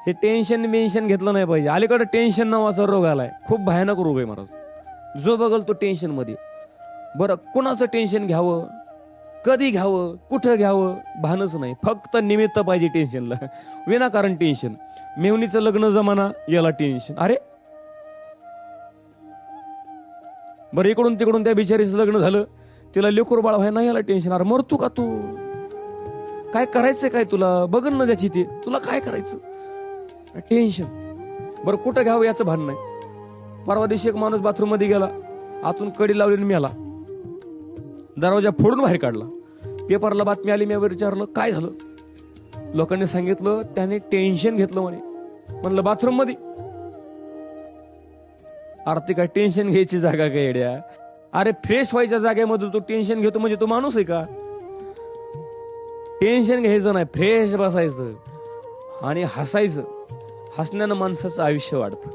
हे tension mention घेतलं नाही पाहिजे. अलीकडे टेन्शन नावाचा रोग आलाय, खूप भयानक रोग आहे महाराज. जो बघल तो टेन्शन मध्ये. बरं, कुणाचं टेन्शन घ्यावं, कधी घ्यावं, कुठं घ्यावं भानच नाही. फक्त निमित्त पाहिजे टेन्शनला. विनाकारण टेन्शन. मेवणीचं लग्न जमाना, याला टेन्शन. अरे बरं, इकडून तिकडून त्या बिचारीचं लग्न झालं, तिला लेकरू बाळ व्हाय ना, याला टेन्शन. अरे मरतो का तू? काय करायचंय काय तुला? बघन ना ज्याची ते, तुला काय करायचं? टेन्शन. बरं, कुठं घ्यावं याचं भान नाही. परवा दिवशी एक माणूस बाथरूम मध्ये गेला, आतून कडी लावली मेला, दरवाजा फोडून बाहेर काढला. पेपरला बातमी आली, मी विचारलं काय झालं? लोकांनी सांगितलं त्याने टेन्शन घेतलं म्हणे. म्हणलं बाथरूम मध्ये? आरती काय टेन्शन घ्यायची जागा काय येड्या? अरे फ्रेश व्हायच्या जागेमध्ये तू टेन्शन घेतो म्हणजे तू माणूस आहे का? टेन्शन घ्यायचं नाही, फ्रेश बसायचं आणि हसायचं. हसण्यानं माणसाचं आयुष्य वाढतं.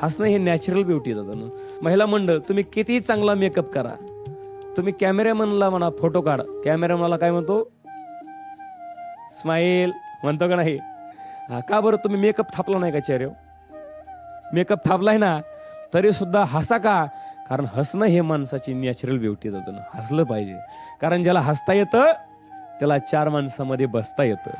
हसणं हे नॅचरल ब्युटी जातं. महिला मंडळ, तुम्ही किती चांगला मेकअप करा, तुम्ही कॅमेरामॅनला म्हणा फोटो काढ, कॅमेरामॅनला काय म्हणतो? स्माईल म्हणतो का नाही? का बरं तुम्ही मेकअप थापला नाही का चेहऱ्यावर? मेकअप थापलाय ना, तरी सुद्धा हसा का? कारण हसणं हे माणसाची नॅचरल ब्युटी जातं. हसलं पाहिजे, कारण ज्याला हसता येतं त्याला चार माणसामध्ये बसता येतं.